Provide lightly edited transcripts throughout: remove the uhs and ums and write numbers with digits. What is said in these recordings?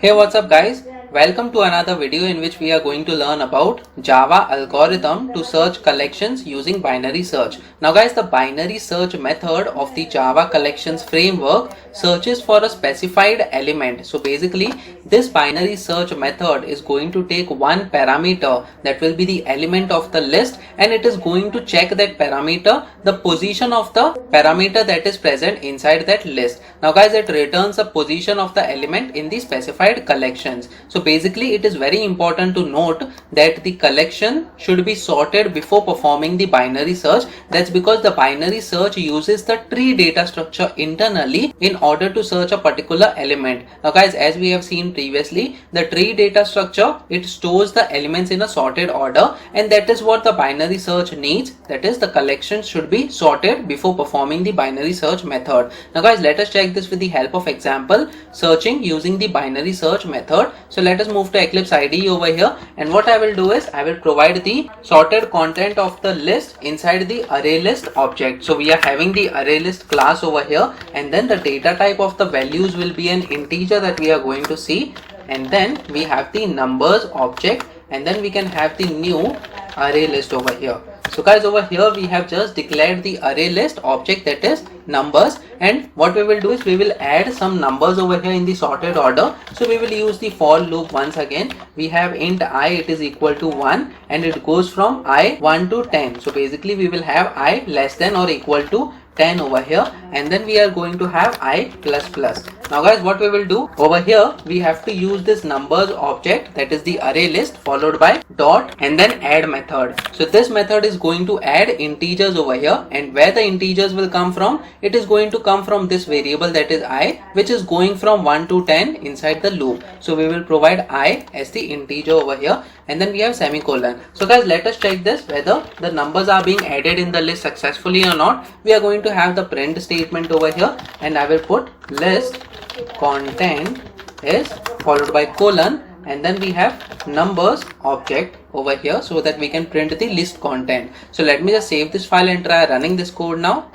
Hey, what's up guys? Welcome to another video in which we are going to learn about Java algorithm to search collections using binary search. Now guys, the binary search method of the Java collections framework searches for a specified element. So basically this binary search method is going to take one parameter that will be the element of the list, and it is going to check that parameter, the position of the parameter that is present inside that list. Now guys, it returns the position of the element in the specified collections. So basically it is very important to note that the collection should be sorted before performing the binary search. That's because the binary search uses the tree data structure internally in order to search a particular element. Now guys, as we have seen previously, the tree data structure, it stores the elements in a sorted order, and that is what the binary search needs. That is, the collection should be sorted before performing the binary search method. Now guys, let us check this with the help of example searching using the binary search method. So let us move to Eclipse IDE over here, and what I will do is I will provide the sorted content of the list inside the ArrayList object. So we are having the ArrayList class over here, and then the data type of the values will be an integer that we are going to see, and then we have the numbers object, and then we can have the new ArrayList over here. So guys, over here we have just declared the ArrayList object, that is numbers, and what we will do is we will add some numbers over here in the sorted order. So we will use the for loop once again. We have int I, it is equal to 1, and it goes from I 1 to 10. So basically we will have I less than or equal to 10 over here, and then we are going to have I plus plus. Now guys, what we will do over here, we have to use this numbers object, that is the array list, followed by dot and then add method. So this method is going to add integers over here, and where the integers will come from, it is going to come from this variable, that is I, which is going from 1 to 10 inside the loop. So we will provide I as the integer over here, and then we have semicolon. So guys, let us check this whether the numbers are being added in the list successfully or not. We are going to have the print statement over here, and I will put list content is followed by colon, and then we have numbers object over here so that we can print the list content. So let me just save this file and try running this code now.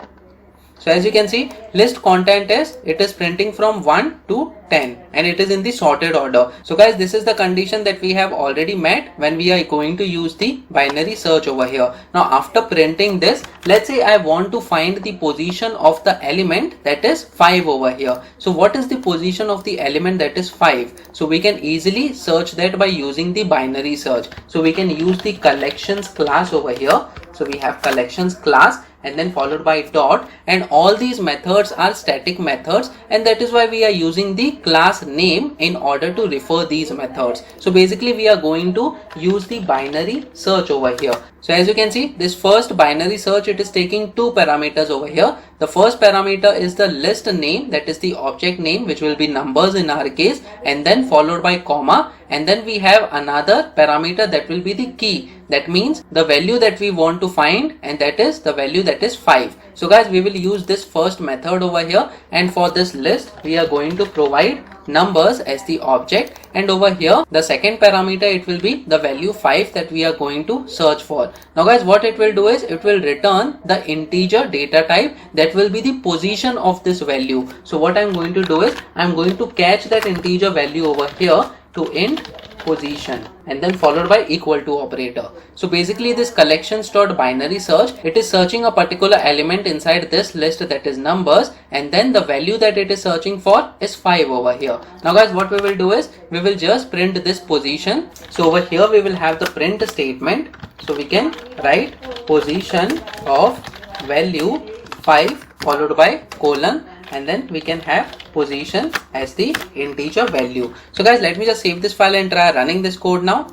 So as you can see, list content is, it is printing from 1 to 10, and it is in the sorted order. So guys, this is the condition that we have already met when we are going to use the binary search over here. Now after printing this, let's say I want to find the position of the element that is 5 over here. So what is the position of the element that is 5? So we can easily search that by using the binary search. So we can use the collections class over here. So we have collections class and then followed by dot, and all these methods are static methods, and that is why we are using the class name in order to refer these methods. So basically we are going to use the binary search over here. So as you can see, this first binary search, it is taking two parameters over here. The first parameter is the list name, that is the object name, which will be numbers in our case, and then followed by comma, and then we have another parameter that will be the key. That means the value that we want to find, and that is the value that is 5. So guys, we will use this first method over here, and for this list we are going to provide numbers as the object, and over here the second parameter, it will be the value 5 that we are going to search for. Now guys, what it will do is it will return the integer data type that will be the position of this value. So what I'm going to do is I'm going to catch that integer value over here to int position, and then followed by equal to operator. So basically this collections.binary search, it is searching a particular element inside this list, that is numbers, and then the value that it is searching for is 5 over here. Now guys, what we will do is we will just print this position. So over here we will have the print statement. So we can write position of value 5 followed by colon, and then we can have position as the integer value. So guys, let me just save this file and try running this code now.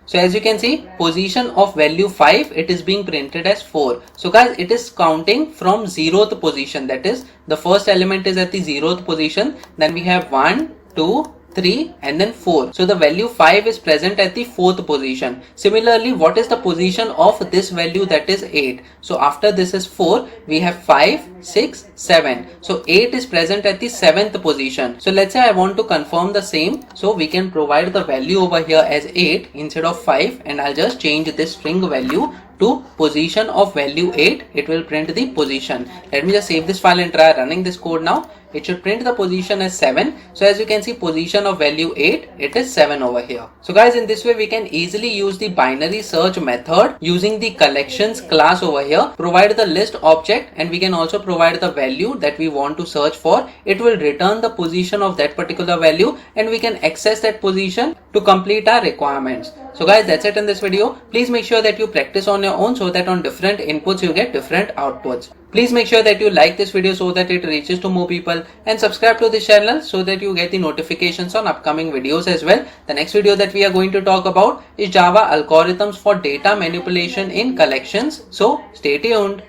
So as you can see, position of value 5, it is being printed as 4. So guys, it is counting from 0th position, that is the first element is at the 0th position, then we have 1, 2, 3 and then 4. So the value 5 is present at the 4th position. Similarly, what is the position of this value, that is 8? So after this is 4, we have 5, 6, 7. So 8 is present at the 7th position. So let's say I want to confirm the same. So we can provide the value over here as 8 instead of 5, and I'll just change this string value to position of value 8, it will print the position. Let me just save this file and try running this code now. It should print the position as 7. So as you can see, position of value 8, it is 7 over here. So guys, in this way we can easily use the binary search method using the collections class over here. Provide the list object and we can also provide the value that we want to search for. It will return the position of that particular value and we can access that position to complete our requirements. So guys, that's it in this video. Please make sure that you practice on your own so that on different inputs you get different outputs. Please make sure that you like this video so that it reaches to more people, and subscribe to this channel so that you get the notifications on upcoming videos as well. The next video that we are going to talk about is Java algorithms for data manipulation in collections. So stay tuned.